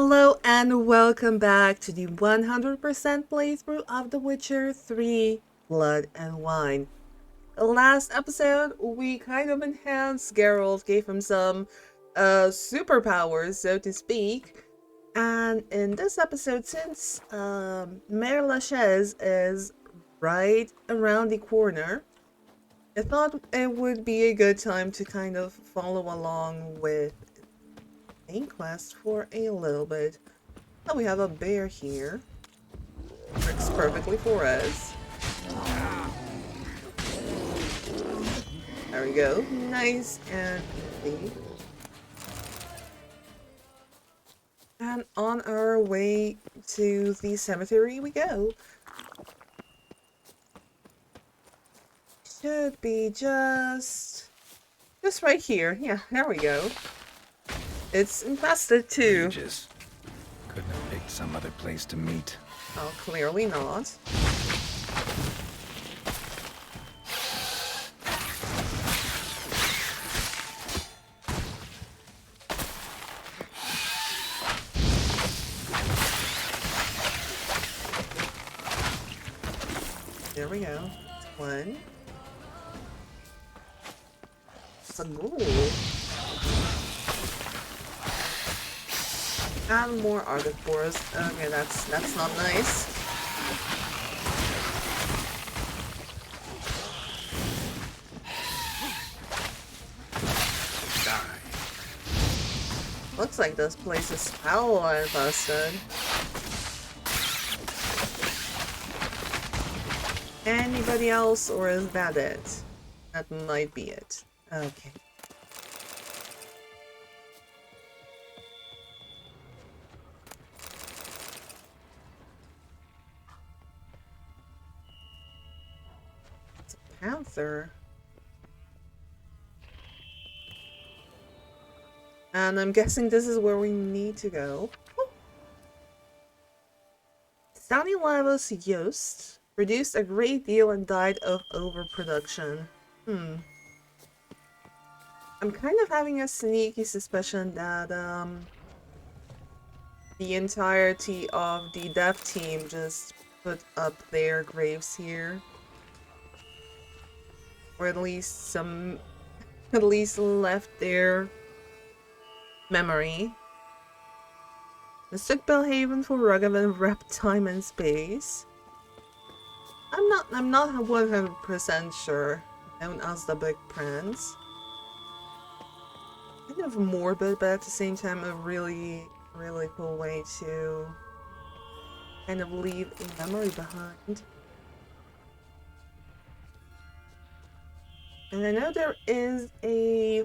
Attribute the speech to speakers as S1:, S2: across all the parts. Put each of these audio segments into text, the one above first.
S1: Hello and welcome back to the 100% playthrough of The Witcher 3 Blood and Wine. The last episode, we kind of enhanced Geralt, gave him some superpowers, so to speak. And in this episode, since Mere-Lachaiselongue is right around the corner, I thought it would be a good time to kind of follow along with main quest for a little bit. Oh, we have a bear here. Works perfectly for us. There we go. Nice and easy. And on our way to the cemetery we go. Should be just right here. Yeah, there we go. It's infested too.
S2: Regis. Couldn't have picked some other place to meet.
S1: Oh, clearly not. There we go. One. It's a ghoul. And more artiphores. Okay, that's not nice.
S2: Die.
S1: Looks like this place is foul infested. Anybody else, or is that it? That might be it. Okay. Panther. And I'm guessing this is where we need to go. Stanislaus Yost produced a great deal and died of overproduction. I'm kind of having a sneaky suspicion that the entirety of the dev team just put up their graves here. Or at least left their memory. Mistook Belhaven for Ragavan rep time and space. I'm not 100% sure. Known as the Big Prince. Kind of morbid, but at the same time a really cool way to kind of leave a memory behind. And I know there is a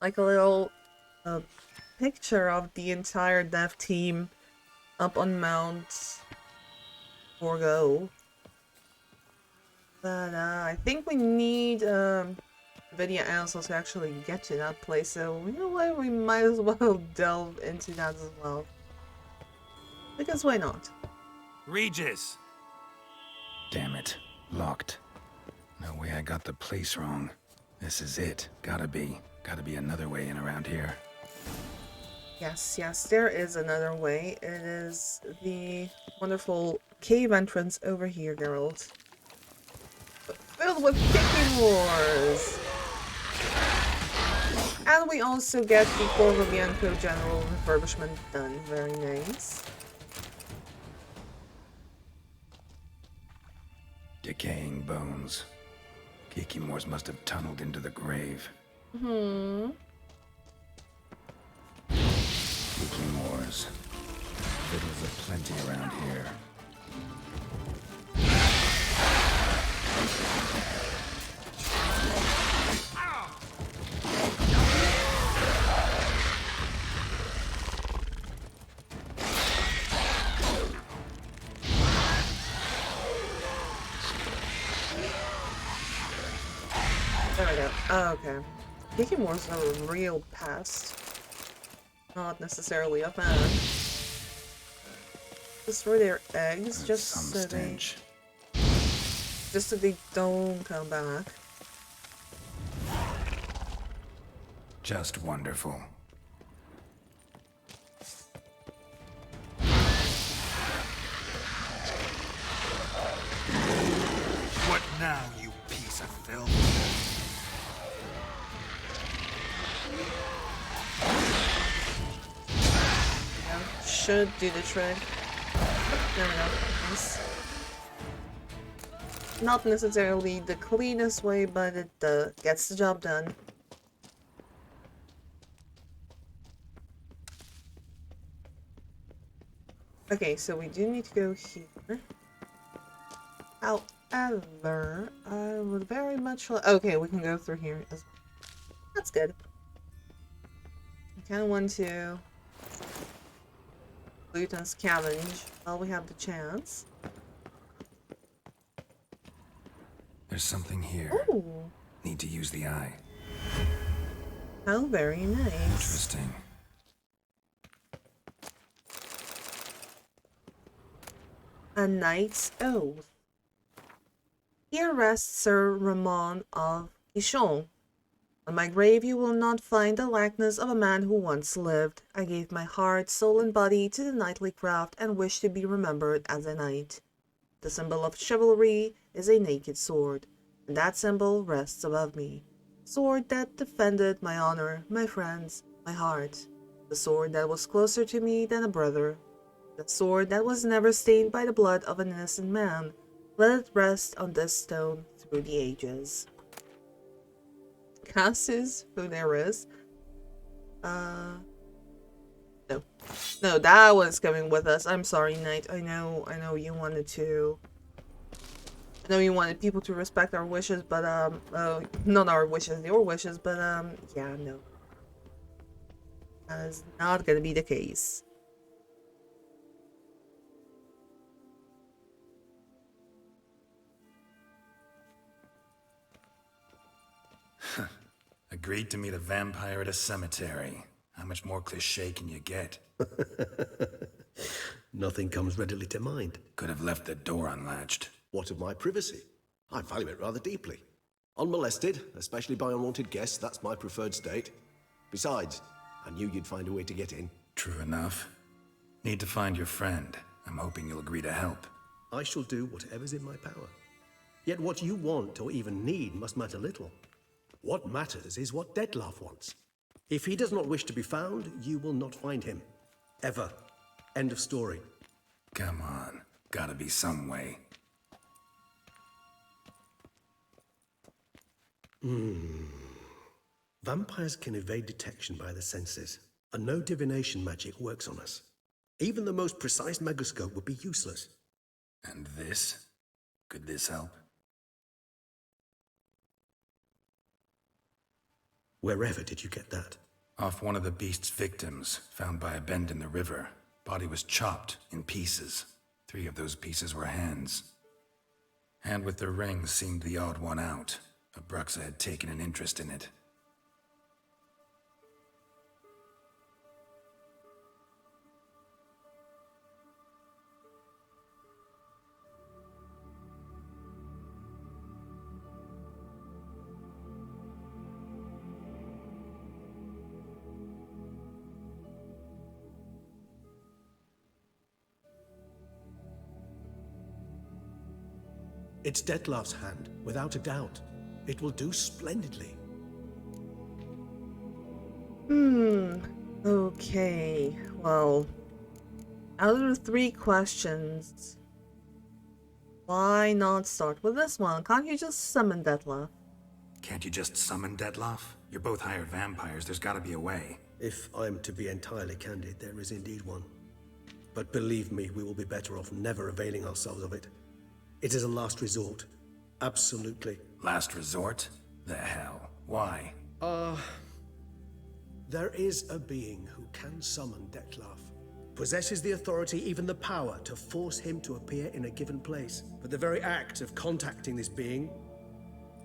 S1: little picture of the entire dev team up on Mount Borgo. But I think we need video answer to actually get to that place, so you know what, we might as well delve into that as well. Because why not?
S3: Regis!
S2: Damn it. Locked. No way I got the place wrong. This is it. Gotta be another way in around here.
S1: Yes, there is another way. It is the wonderful cave entrance over here, Geralt. Filled with kicking wars! And we also get the Corvobianco general refurbishment done. Very nice.
S2: Decaying bones. Kikimors must have tunneled into the grave.
S1: Hmm.
S2: Kikimors. Fiddles of plenty around here.
S1: There we go. Oh, okay. Kikimors are a real pest. Not necessarily a fan. Destroy their eggs just so they don't come back.
S2: Just wonderful.
S3: filth.
S1: Yeah, should do the trick. There we go. Nice. Not necessarily the cleanest way, but it gets the job done. Okay, so we do need to go here. However, I would very much like... Okay, we can go through here as well. That's good. I kind of want to loot and scavenge while we have the chance.
S2: There's something here.
S1: Ooh,
S2: Need to use the eye.
S1: how very nice.
S2: Interesting.
S1: A knight's oath. Here rests Sir Ramon of Ichon. On my grave you will not find the likeness of a man who once lived. I gave my heart, soul, and body to the knightly craft and wish to be remembered as a knight. The symbol of chivalry is a naked sword, and that symbol rests above me. Sword that defended my honor, my friends, my heart. The sword that was closer to me than a brother. The sword that was never stained by the blood of an innocent man. Let it rest on this stone through the ages. Cassis, who there is. No. No, that one's coming with us. I'm sorry, Knight. I know you wanted to... I know you wanted people to respect our wishes, but, not our wishes, your wishes, but, yeah, no. That is not gonna be the case.
S2: Agreed to meet a vampire at a cemetery. How much more cliché can you get?
S4: Nothing comes readily to mind.
S2: Could have left the door unlatched.
S4: What of my privacy? I value it rather deeply. Unmolested, especially by unwanted guests, that's my preferred state. Besides, I knew you'd find a way to get in.
S2: True enough. Need to find your friend. I'm hoping you'll agree to help.
S4: I shall do whatever's in my power. Yet what you want or even need must matter little. What matters is what Dettlaff wants. If he does not wish to be found, you will not find him. Ever. End of story.
S2: Come on. Gotta be some way.
S4: Vampires can evade detection by the senses, and no divination magic works on us. Even the most precise megascope would be useless.
S2: And this? Could this help?
S4: Wherever did you get that?
S2: Off one of the beast's victims, found by a bend in the river. Body was chopped in pieces. 3 of those pieces were hands. Hand with the ring seemed the odd one out. Abruxa had taken an interest in it.
S4: It's Dettlaff's hand, without a doubt. It will do splendidly.
S1: Okay. Well, out of the 3 questions, why not start with this one? Can't you just summon Dettlaff?
S2: Can't you just summon Dettlaff? You're both hired vampires. There's gotta be a way.
S4: If I'm to be entirely candid, there is indeed one. But believe me, we will be better off never availing ourselves of it. It is a last resort. Absolutely.
S2: Last resort? The hell? Why?
S4: There is a being who can summon Dettlaff. Possesses the authority, even the power, to force him to appear in a given place. But the very act of contacting this being,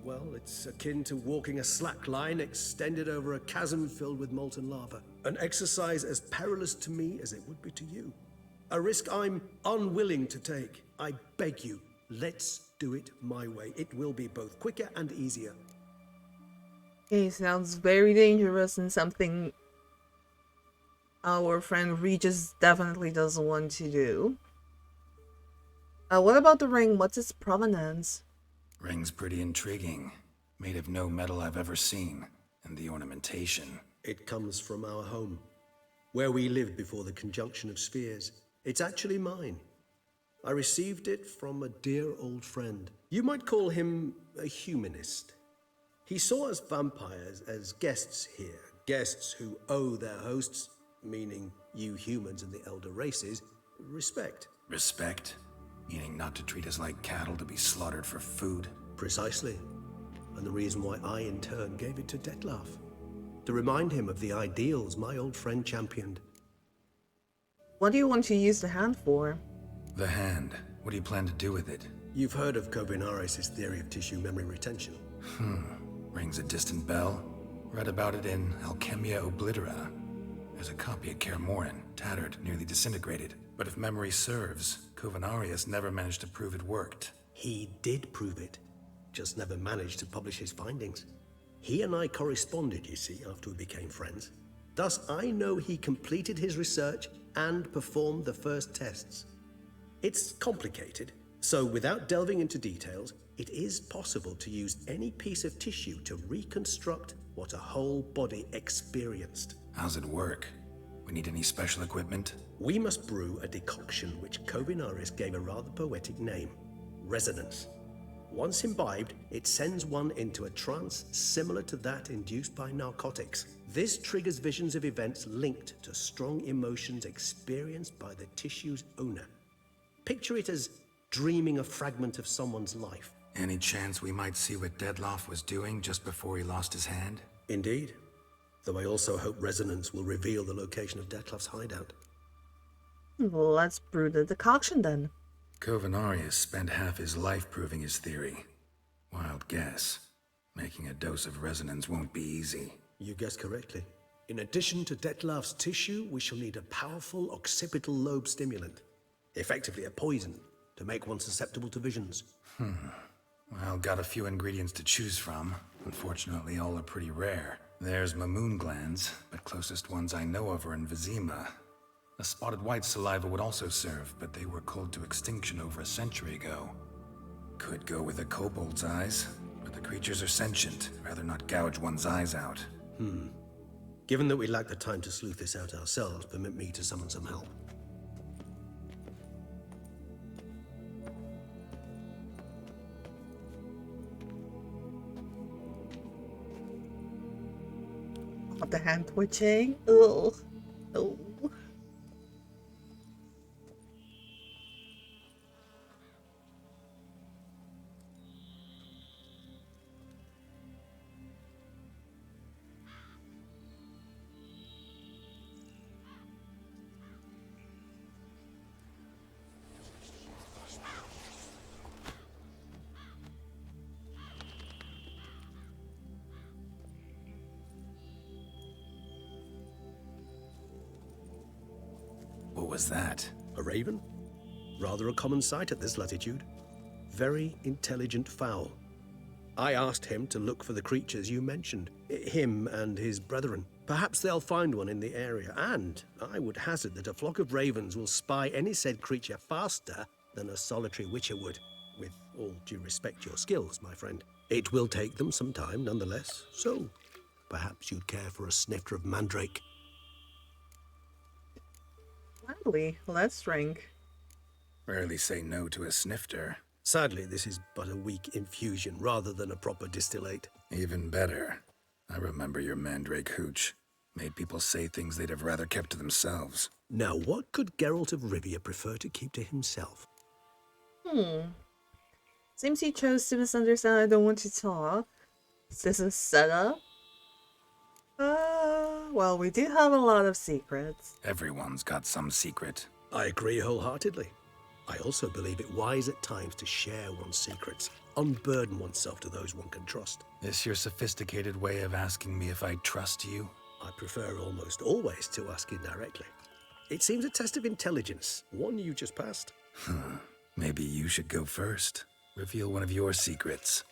S4: well, it's akin to walking a slack line extended over a chasm filled with molten lava. An exercise as perilous to me as it would be to you. A risk I'm unwilling to take. I beg you, let's do it my way. It will be both quicker and easier.
S1: Okay, sounds very dangerous and something our friend Regis definitely doesn't want to do. What about the ring? What's its provenance?
S2: Ring's pretty intriguing. made of no metal I've ever seen, and the ornamentation.
S4: It comes from our home, where we lived before the conjunction of spheres. It's actually mine. I received it from a dear old friend. You might call him a humanist. He saw us vampires as guests here, guests who owe their hosts, meaning you humans and the elder races, respect.
S2: Respect? Meaning not to treat us like cattle to be slaughtered for food?
S4: Precisely. And the reason why I, in turn, gave it to Dettlaff. To remind him of the ideals my old friend championed.
S1: What do you want to use the hand for?
S2: The hand. What do you plan to do with it?
S4: You've heard of Kovinaris' theory of tissue memory retention.
S2: Rings a distant bell. Read about it in Alchemia Oblitera. There's a copy at Kaer Morhen, tattered, nearly disintegrated. But if memory serves, Kovinaris never managed to prove it worked.
S4: He did prove it, just never managed to publish his findings. He and I corresponded, you see, after we became friends. Thus, I know he completed his research and performed the first tests. It's complicated, so without delving into details, it is possible to use any piece of tissue to reconstruct what a whole body experienced.
S2: How's it work? We need any special equipment?
S4: We must brew a decoction which Kovinaris gave a rather poetic name, resonance. Once imbibed, it sends one into a trance similar to that induced by narcotics. This triggers visions of events linked to strong emotions experienced by the tissue's owner. Picture it as dreaming a fragment of someone's life.
S2: Any chance we might see what Dettlaff was doing just before he lost his hand?
S4: Indeed. Though I also hope resonance will reveal the location of Dettlaff's hideout.
S1: Let's brew the decoction then.
S2: Kovinaris spent half his life proving his theory. Wild guess. Making a dose of resonance won't be easy.
S4: You guessed correctly. In addition to Dettlaff's tissue, we shall need a powerful occipital lobe stimulant. Effectively a poison, to make one susceptible to visions.
S2: Well, got a few ingredients to choose from. Unfortunately, all are pretty rare. There's mamoon glands, but closest ones I know of are in Vizima. A spotted white saliva would also serve, but they were culled to extinction over a century ago. Could go with a kobold's eyes, but the creatures are sentient. Rather not gouge one's eyes out.
S4: Given that we lack the time to sleuth this out ourselves, permit me to summon some help.
S1: Of the hand twitching. Ugh. Oh.
S2: What was that?
S4: A raven? Rather a common sight at this latitude. Very intelligent fowl. I asked him to look for the creatures you mentioned, him and his brethren. Perhaps they'll find one in the area, and I would hazard that a flock of ravens will spy any said creature faster than a solitary witcher would. With all due respect to your skills, my friend. It will take them some time, nonetheless, so perhaps you'd care for a snifter of mandrake.
S1: Gladly, let's drink.
S2: Rarely say no to a snifter.
S4: Sadly, this is but a weak infusion rather than a proper distillate.
S2: Even better. I remember your mandrake hooch. Made people say things they'd have rather kept to themselves.
S4: Now, what could Geralt of Rivia prefer to keep to himself?
S1: Seems he chose to misunderstand I don't want to talk. Is this a setup? Well, we do have a lot of secrets.
S2: Everyone's got some secret.
S4: I agree wholeheartedly. I also believe it wise at times to share one's secrets, unburden oneself to those one can trust.
S2: This your sophisticated way of asking me if I trust you?
S4: I prefer almost always to ask indirectly. It seems a test of intelligence, one you just passed.
S2: Maybe you should go first. Reveal one of your secrets.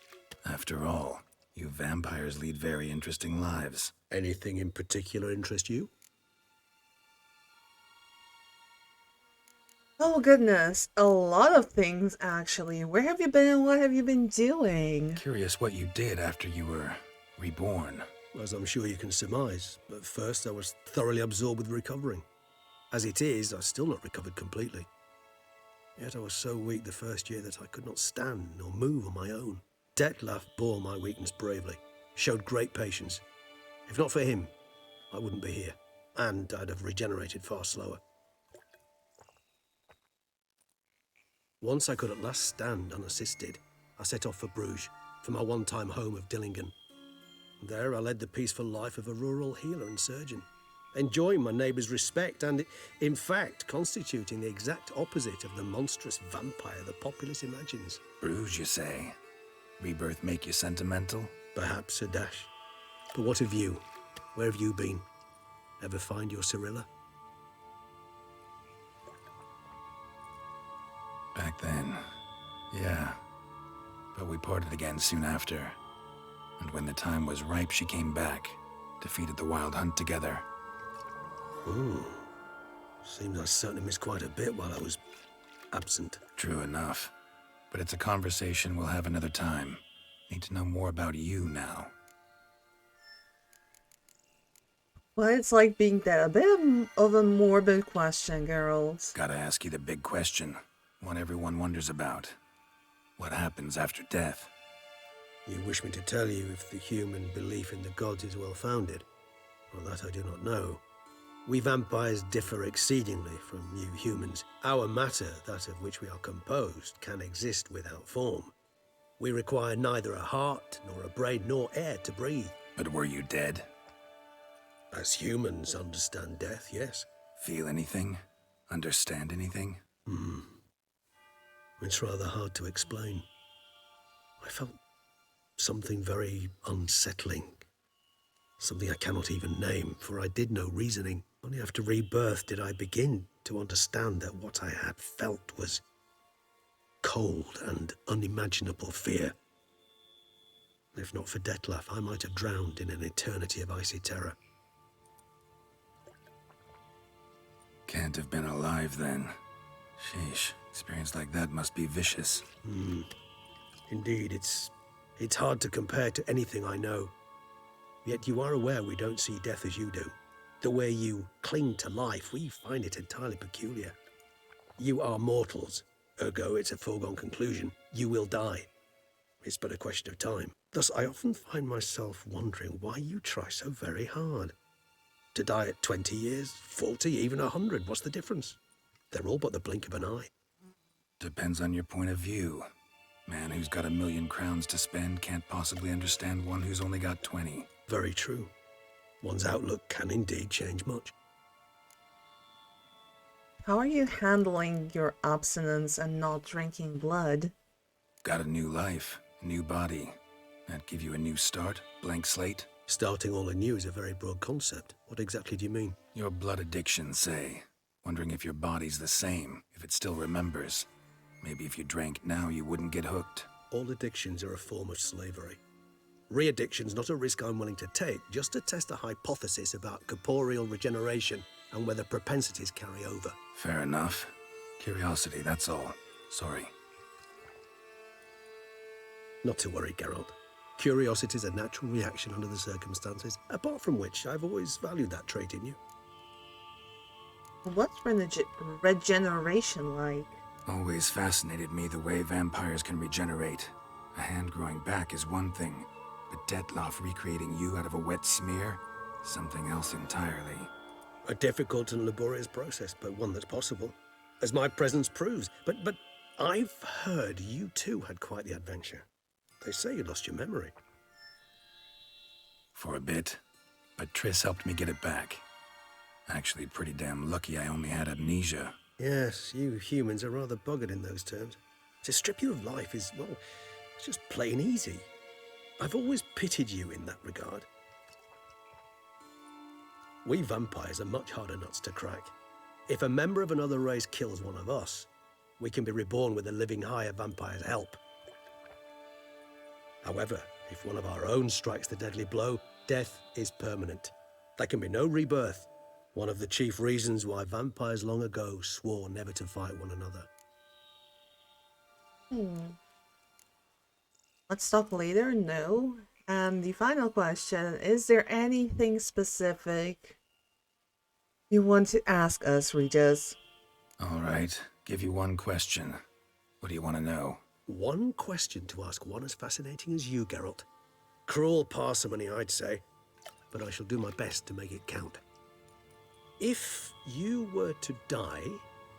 S2: After all, you vampires lead very interesting lives.
S4: Anything in particular interest you?
S1: Oh goodness, a lot of things actually. Where have you been and what have you been doing?
S2: Curious what you did after you were reborn.
S4: As I'm sure you can surmise, at first I was thoroughly absorbed with recovering. As it is, I've still not recovered completely. Yet I was so weak the first year that I could not stand nor move on my own. Dettlaff bore my weakness bravely, showed great patience. If not for him, I wouldn't be here, and I'd have regenerated far slower. Once I could at last stand unassisted, I set off for Bruges, for my one-time home of Dillingen. There I led the peaceful life of a rural healer and surgeon, enjoying my neighbours' respect and, in fact, constituting the exact opposite of the monstrous vampire the populace imagines.
S2: Bruges, you say? Rebirth make you sentimental?
S4: Perhaps a dash. But what of you? Where have you been? Ever find your Cyrilla?
S2: Back then, yeah. But we parted again soon after. And when the time was ripe, she came back, defeated the Wild Hunt together.
S4: Ooh. Seems I certainly missed quite a bit while I was absent.
S2: True enough. But it's a conversation we'll have another time. Need to know more about you now.
S1: Well, it's like being dead. A bit of a morbid question, Geralt.
S2: Gotta ask you the big question. One everyone wonders about. What happens after death?
S4: You wish me to tell you if the human belief in the gods is well founded? Well, that I do not know. We vampires differ exceedingly from you humans. Our matter, that of which we are composed, can exist without form. We require neither a heart, nor a brain, nor air to breathe.
S2: But were you dead?
S4: As humans understand death, yes.
S2: Feel anything? Understand anything?
S4: It's rather hard to explain. I felt something very unsettling. Something I cannot even name, for I did no reasoning. Only after rebirth did I begin to understand that what I had felt was cold and unimaginable fear. If not for Dettlaff, I might have drowned in an eternity of icy terror.
S2: Can't have been alive then. Sheesh, experience like that must be vicious.
S4: Indeed, it's hard to compare to anything I know. Yet you are aware we don't see death as you do. The way you cling to life, we find it entirely peculiar. You are mortals, ergo it's a foregone conclusion. You will die. It's but a question of time. Thus, I often find myself wondering why you try so very hard. To die at 20 years, 40, even 100, what's the difference? They're all but the blink of an eye.
S2: Depends on your point of view. Man who's got 1,000,000 crowns to spend can't possibly understand one who's only got 20.
S4: Very true. One's outlook can indeed change much.
S1: How are you handling your abstinence and not drinking blood?
S2: Got a new life, a new body. That give you a new start, blank slate?
S4: Starting all anew is a very broad concept. What exactly do you mean?
S2: Your blood addiction, say. Wondering if your body's the same, if it still remembers. Maybe if you drank now, you wouldn't get hooked.
S4: All addictions are a form of slavery. Re-addiction's not a risk I'm willing to take, just to test a hypothesis about corporeal regeneration and whether propensities carry over.
S2: Fair enough. Curiosity, that's all. Sorry.
S4: Not to worry, Geralt. Curiosity is a natural reaction under the circumstances, apart from which I've always valued that trait in you.
S1: What's regeneration like?
S2: Always fascinated me the way vampires can regenerate. A hand growing back is one thing, but Dettlaff recreating you out of a wet smear? Something else entirely.
S4: A difficult and laborious process, but one that's possible, as my presence proves. But I've heard you too had quite the adventure. They say you lost your memory.
S2: For a bit, but Triss helped me get it back. Actually, pretty damn lucky I only had amnesia.
S4: Yes, you humans are rather buggered in those terms. To strip you of life is, well, it's just plain easy. I've always pitied you in that regard. We vampires are much harder nuts to crack. If a member of another race kills one of us, we can be reborn with the living higher vampire's help. However, if one of our own strikes the deadly blow, death is permanent. There can be no rebirth, One of the chief reasons why vampires long ago swore never to fight one another.
S1: Let's talk later. No. And the final question, is there anything specific you want to ask us, Regis?
S2: All right, give you one question. What do you want to know?
S4: One question to ask one as fascinating as you, Geralt. Cruel parsimony, I'd say, but I shall do my best to make it count. If you were to die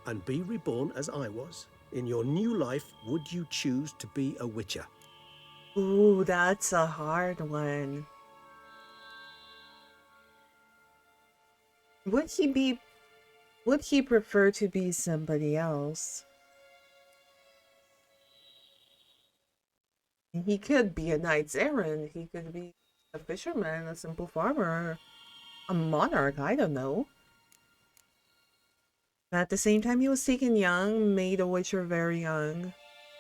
S4: and be reborn as I was, in your new life, would you choose to be a witcher?
S1: Ooh, that's a hard one. Would he prefer to be somebody else? He could be a knight's errant, he could be a fisherman, a simple farmer, a monarch, I don't know. But at the same time, he was taken young, made a witcher very young.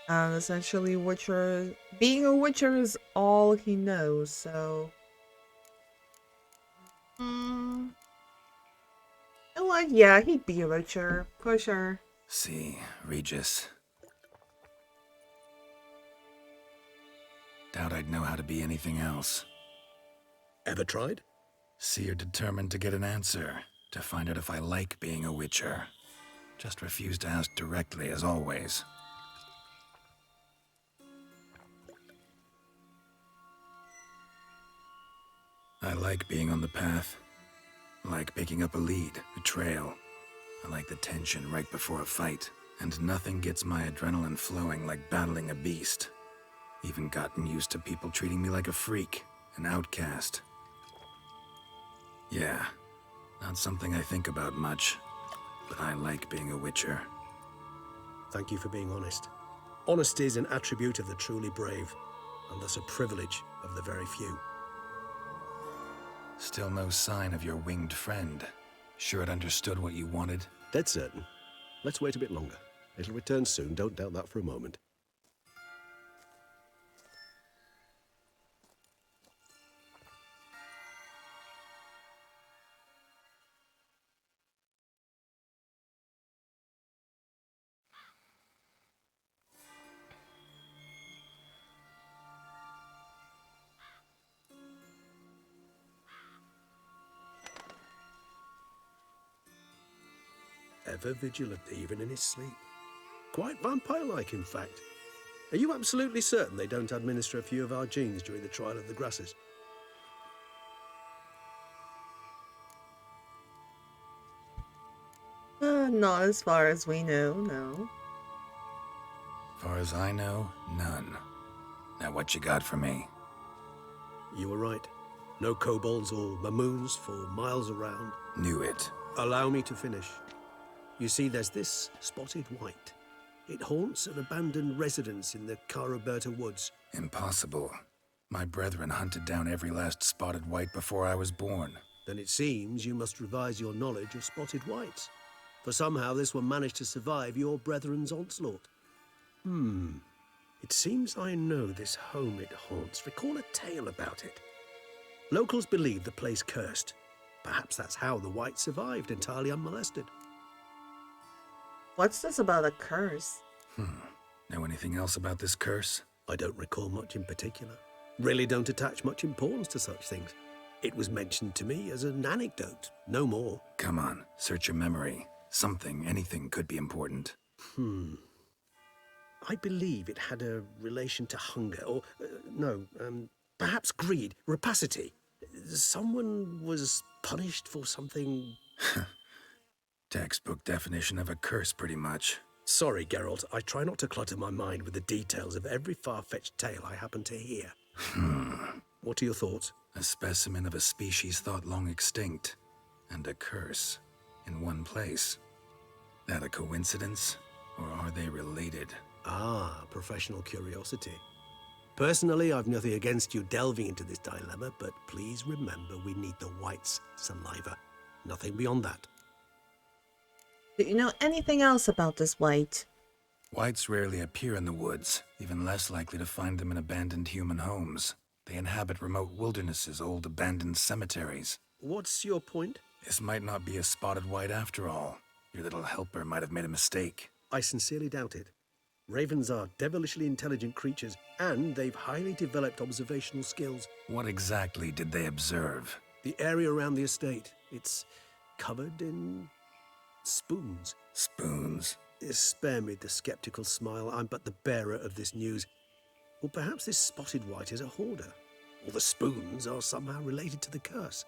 S1: And essentially, being a witcher is all he knows, so... You know what? Yeah, he'd be a witcher, for sure.
S2: See, Regis. Doubt I'd know how to be anything else.
S4: Ever tried?
S2: See, you're determined to get an answer, to find out if I like being a witcher. Just refuse to ask directly, as always. I like being on the path. I like picking up a lead, a trail. I like the tension right before a fight. And nothing gets my adrenaline flowing like battling a beast. Even gotten used to people treating me like a freak, an outcast. Yeah, not something I think about much, but I like being a witcher.
S4: Thank you for being honest. Honesty is an attribute of the truly brave, and thus a privilege of the very few.
S2: Still no sign of your winged friend. Sure it understood what you wanted?
S4: Dead certain. Let's wait a bit longer. It'll return soon, don't doubt that for a moment. Ever vigilant, even in his sleep. Quite vampire-like, in fact. Are you absolutely certain they don't administer a few of our genes during the trial of the grasses?
S1: Not as far as we know, no.
S2: Far as I know, none. Now what you got for me?
S4: You were right. No kobolds or mamoons for miles around.
S2: Knew it.
S4: Allow me to finish. You see, there's this spotted white. It haunts an abandoned residence in the Caraberta woods.
S2: Impossible. My brethren hunted down every last spotted white before I was born.
S4: Then it seems you must revise your knowledge of spotted whites. For somehow this one managed to survive your brethren's onslaught. It seems I know this home it haunts. Recall a tale about it. Locals believe the place cursed. Perhaps that's how the white survived entirely unmolested.
S1: What's this about a curse?
S2: Know anything else about this curse?
S4: I don't recall much in particular. Really don't attach much importance to such things. It was mentioned to me as an anecdote, no more.
S2: Come on, search your memory. Something, anything could be important.
S4: I believe it had a relation to hunger, or, perhaps greed, rapacity. Someone was punished for something...
S2: Textbook definition of a curse, pretty much.
S4: Sorry, Geralt, I try not to clutter my mind with the details of every far-fetched tale I happen to hear. What are your thoughts?
S2: A specimen of a species thought long extinct, and a curse, in one place. That a coincidence, or are they related?
S4: Ah, professional curiosity. Personally, I've nothing against you delving into this dilemma, but please remember we need the white's saliva. Nothing beyond that.
S1: Do you know anything else about this white?
S2: Whites rarely appear in the woods, even less likely to find them in abandoned human homes. They inhabit remote wildernesses, old abandoned cemeteries.
S4: What's your point?
S2: This might not be a spotted white after all. Your little helper might have made a mistake.
S4: I sincerely doubt it. Ravens are devilishly intelligent creatures, and they've highly developed observational skills.
S2: What exactly did they observe?
S4: The area around the estate, it's covered in spoons.
S2: Spoons?
S4: Spare me the skeptical smile. I'm but the bearer of this news. Or perhaps this spotted white is a hoarder. Or the spoons are somehow related to the curse.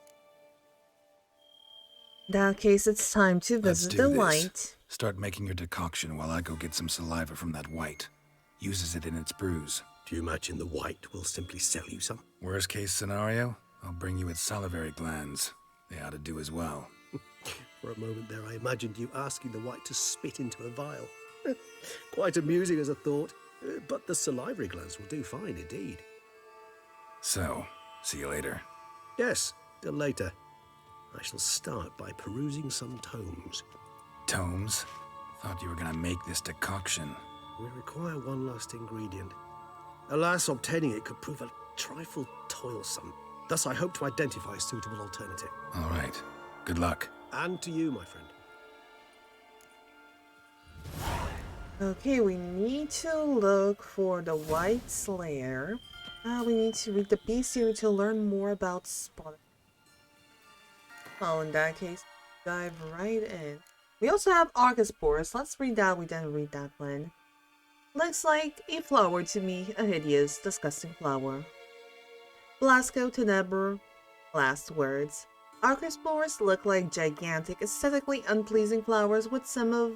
S1: In that case, it's time to
S2: Let's
S1: visit
S2: do
S1: the
S2: this.
S1: white.
S2: Start making your decoction while I go get some saliva from that white. Uses it in its brews.
S4: Do you imagine the white will simply sell you some?
S2: Worst case scenario, I'll bring you its salivary glands. They ought to do as well.
S4: For a moment there, I imagined you asking the white to spit into a vial. Quite amusing as a thought, but the salivary glands will do fine indeed.
S2: So, see you later.
S4: Yes, till later. I shall start by perusing some tomes.
S2: Tomes? Thought you were gonna make this decoction.
S4: We require one last ingredient. Alas, obtaining it could prove a trifle toilsome. Thus, I hope to identify a suitable alternative.
S2: All right. Good luck.
S4: And to you, my friend.
S1: Okay, we need to look for the White Slayer. We need to read the bestiary to learn more about spotted. Well, in that case, dive right in. We also have Archospores. Let's read that. We didn't read that one. Looks like a flower to me, a hideous, disgusting flower. Blasco Tenebra. Last words. Archospores look like gigantic, aesthetically unpleasing flowers with some of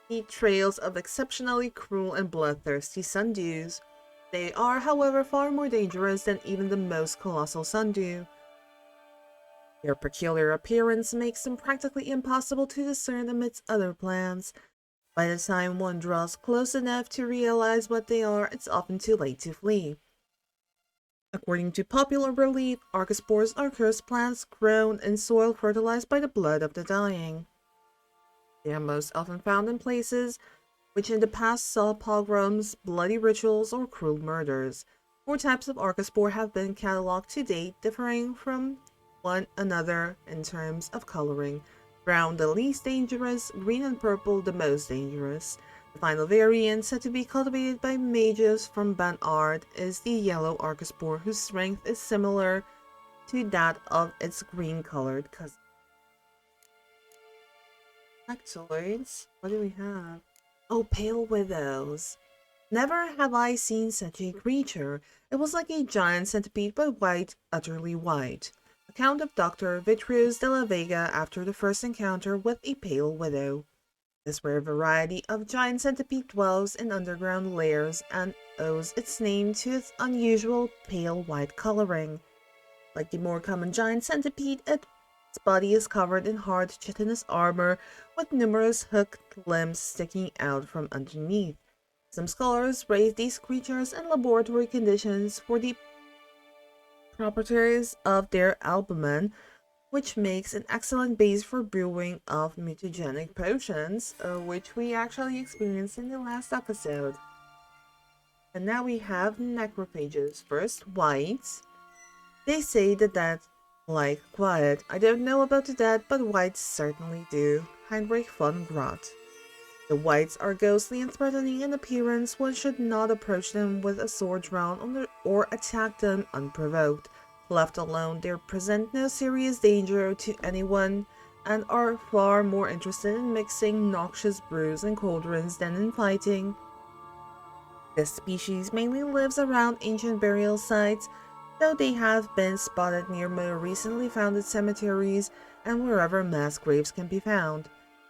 S1: the trails of exceptionally cruel and bloodthirsty sundews. They are, however, far more dangerous than even the most colossal sundew. Their peculiar appearance makes them practically impossible to discern amidst other plants. By the time one draws close enough to realize what they are, it's often too late to flee. According to popular belief, archospores are cursed plants grown in soil fertilized by the blood of the dying. They are most often found in places which in the past saw pogroms, bloody rituals, or cruel murders. 4 types of archospore have been catalogued to date, differing from one another in terms of coloring. Brown the least dangerous, green and purple the most dangerous. The final variant, said to be cultivated by mages from Banard, is the yellow archospore, whose strength is similar to that of its green-colored cousin. Factoids? What do we have? Oh, pale widows. Never have I seen such a creature. It was like a giant centipede, but white, utterly white. Account of Dr. Vitruvius de la Vega after the first encounter with a pale widow. This rare variety of giant centipede dwells in underground layers and owes its name to its unusual pale white coloring. Like the more common giant centipede, its body is covered in hard chitinous armor with numerous hooked limbs sticking out from underneath. Some scholars raise these creatures in laboratory conditions for the properties of their albumin, which makes an excellent base for brewing of mutagenic potions, which we actually experienced in the last episode. And now we have necrophages. First, whites. They say the dead like quiet. I don't know about the dead, but whites certainly do. Heinrich von Grot. The whites are ghostly and threatening in appearance. One should not approach them with a sword drawn or attack them unprovoked. Left alone, they present no serious danger to anyone and are far more interested in mixing noxious brews and cauldrons than in fighting. This species mainly lives around ancient burial sites, though they have been spotted near more recently founded cemeteries and wherever mass graves can be found.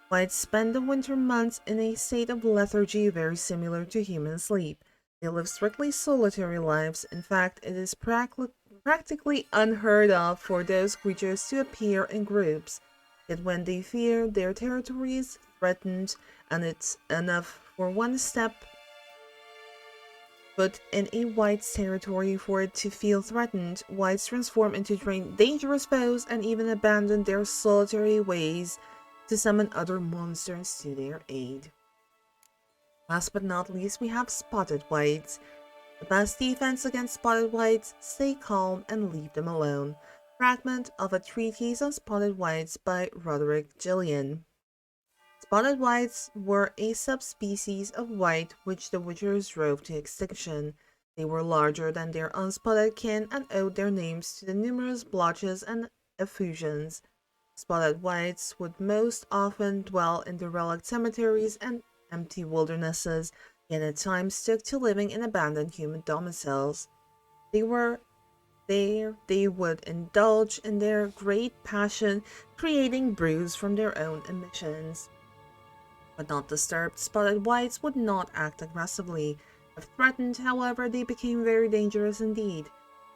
S1: Whites spend the winter months in a state of lethargy very similar to human sleep. They live strictly solitary lives. In fact, it is practically unheard of for those creatures to appear in groups. Yet when they fear their territory is threatened, and it's enough for one step foot in a white's territory for it to feel threatened, whites transform into dangerous foes and even abandon their solitary ways to summon other monsters to their aid. Last but not least, we have spotted whites. The best defense against spotted whites, stay calm and leave them alone. Fragment of a Treatise on Spotted Whites by Roderick Gillian. Spotted whites were a subspecies of white which the Witchers drove to extinction. They were larger than their unspotted kin and owed their names to the numerous blotches and effusions. Spotted whites would most often dwell in derelict cemeteries and empty wildernesses, yet at times took to living in abandoned human domiciles. They would indulge in their great passion, creating brews from their own emissions. When not disturbed, spotted whites would not act aggressively. If threatened, however, they became very dangerous indeed.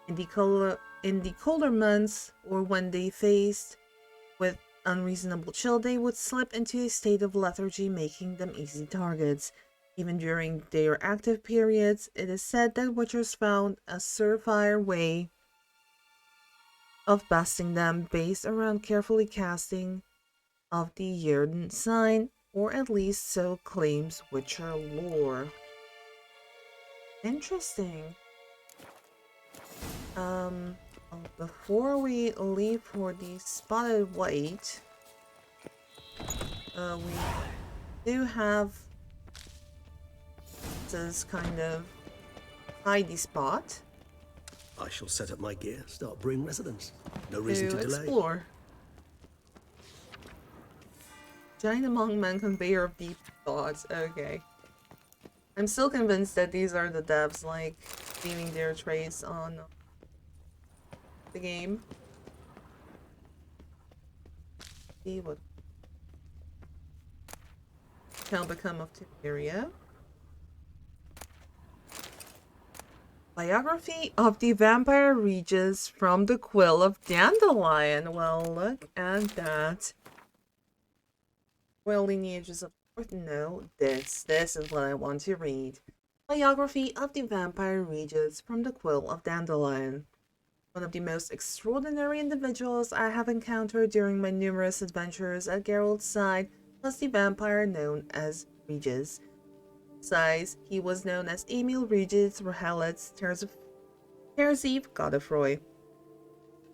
S1: In the colder months, or when they faced with unreasonable chill, they would slip into a state of lethargy, making them easy targets. Even during their active periods, it is said that witchers found a surefire way of besting them based around carefully casting of the Yerden sign, or at least so claims Witcher lore. Interesting. Before we leave for the spotted white, we do have this kind of hidey spot
S4: I shall set up my gear, start brewing residence. No reason to delay.
S1: explore. Giant among men conveyor of deep thoughts. Okay. I'm still convinced that these are the devs, like, leaving their trace on the game. See what shall become of Tiberia. Biography of the Vampire Regis from the Quill of Dandelion. Well, look at that. Royal lineages of no, this is what I want to read. Biography of the Vampire Regis from the Quill of Dandelion. One of the most extraordinary individuals I have encountered during my numerous adventures at Geralt's side was the vampire known as Regis. Besides, he was known as Emil Regis Rohelitz Terziv Godefroy.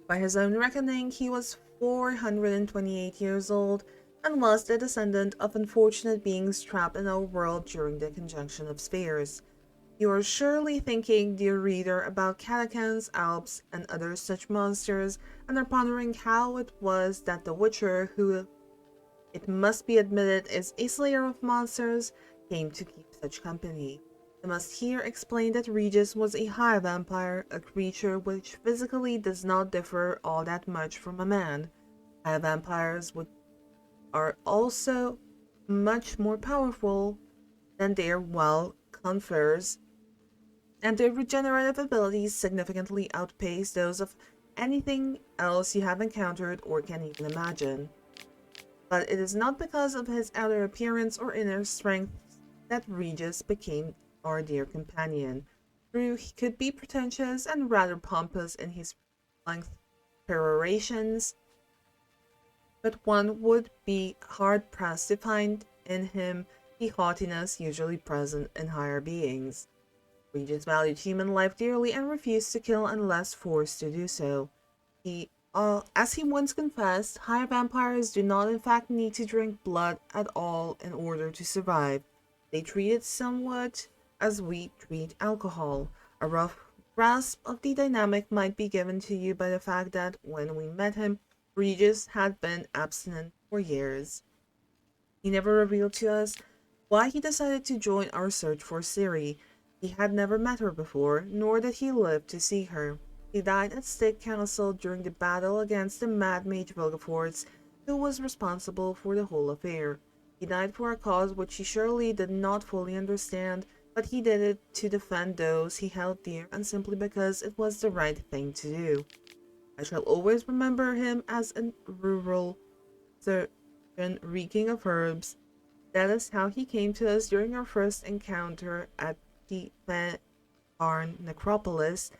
S1: By his own reckoning, he was 428 years old and was the descendant of unfortunate beings trapped in our world during the conjunction of spheres. You are surely thinking, dear reader, about catacans, alps, and other such monsters, and are pondering how it was that the Witcher, who, it must be admitted, is a slayer of monsters, came to keep such company. I must here explain that Regis was a high vampire, a creature which physically does not differ all that much from a man. High vampires are also much more powerful than their wild confreres, and their regenerative abilities significantly outpace those of anything else you have encountered or can even imagine. But it is not because of his outer appearance or inner strength that Regis became our dear companion. True, he could be pretentious and rather pompous in his length perorations, but one would be hard-pressed to find in him the haughtiness usually present in higher beings. Regis valued human life dearly and refused to kill unless forced to do so. As he once confessed, high vampires do not in fact need to drink blood at all in order to survive. They treat it somewhat as we treat alcohol. A rough grasp of the dynamic might be given to you by the fact that when we met him, Regis had been abstinent for years. He never revealed to us why he decided to join our search for Ciri. He had never met her before, nor did he live to see her. He died at Stick Castle during the battle against the Mad Mage Vilgefortz, who was responsible for the whole affair. He died for a cause which he surely did not fully understand, but he did it to defend those he held dear and simply because it was the right thing to do. I shall always remember him as a rural surgeon reeking of herbs. That is how he came to us during our first encounter at the Barn Necropolis,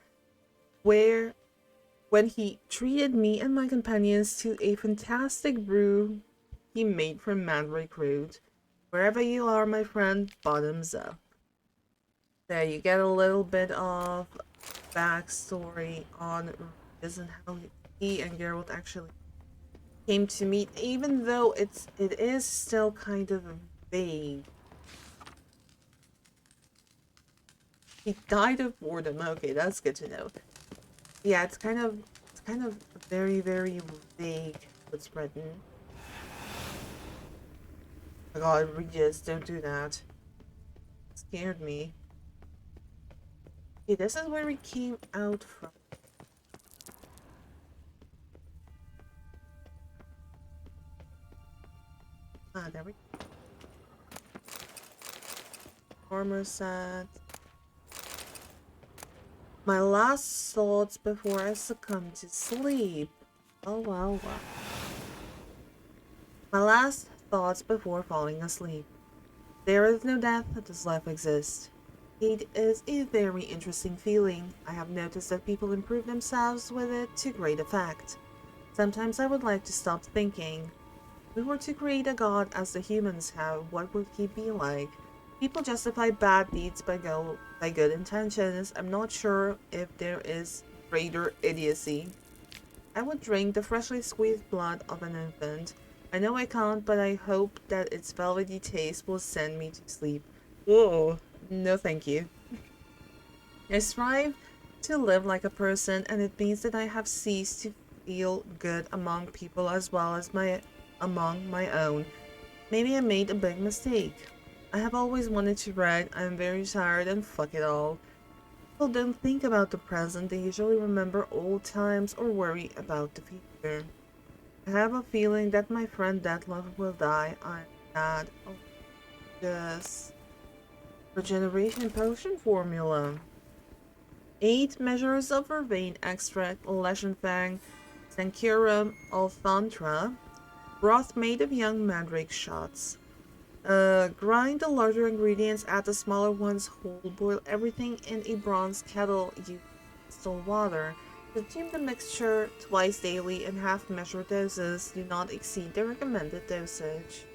S1: when he treated me and my companions to a fantastic brew he made from mandrake root. Wherever you are, my friend, bottoms up. There you get a little bit of backstory on Regis and how he and Geralt actually came to meet, even though it is still kind of vague. He died of boredom. Okay, that's good to know. Yeah, it's kind of very, very vague what's written. Oh my god, Regis, don't do that. It scared me. Okay, this is where we came out from. Ah, there we go. Armor set. My last thoughts before I succumb to sleep. Oh, wow, wow. My last thoughts before falling asleep. There is no death, does life exist? It is a very interesting feeling. I have noticed that people improve themselves with it to great effect. Sometimes I would like to stop thinking. If we were to create a god as the humans have, what would he be like? People justify bad deeds by good intentions. I'm not sure if there is greater idiocy. I would drink the freshly squeezed blood of an infant. I know I can't, but I hope that its velvety taste will send me to sleep. Whoa, no thank you. I strive to live like a person, and it means that I have ceased to feel good among people as well as among my own. Maybe I made a big mistake. I have always wanted to write. I'm very tired and fuck it all. People don't think about the present, they usually remember old times or worry about the future. I have a feeling that my friend Dettlaff will die. I'm sad. Oh, yes. Regeneration potion formula. 8 measures of vervain extract, Leichenfang, Sancurum alphantra, broth made of young mandrake shots. Grind the larger ingredients, add the smaller ones whole, boil everything in a bronze kettle, use still water. Consume the mixture twice daily in half-measure doses. Do not exceed the recommended dosage.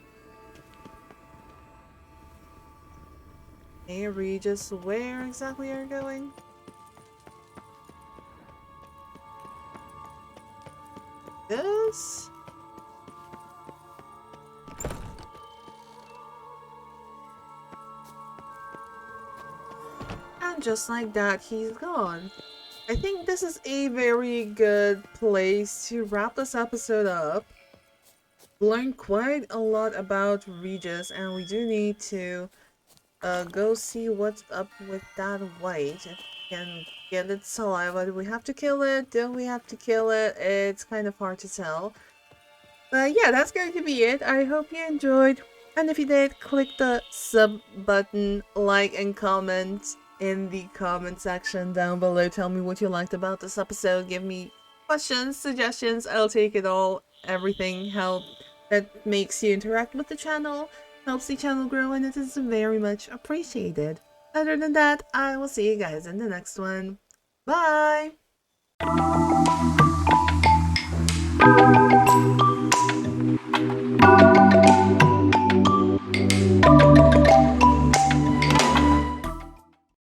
S1: Hey Regis, where exactly are you going? This? And just like that, he's gone. I think this is a very good place to wrap this episode up. We learned quite a lot about Regis, and we do need to go see what's up with that white. If we can get its saliva, do we have to kill it? Don't we have to kill it? It's kind of hard to tell. But yeah, that's going to be it. I hope you enjoyed. And if you did, click the sub button, like, and comment in the comment section down below. Tell me what you liked about this episode. Give me questions, suggestions. I'll take it all. Everything that makes you interact with the channel helps the channel grow, and it is very much appreciated. Other than that, I will see you guys in the next one. Bye!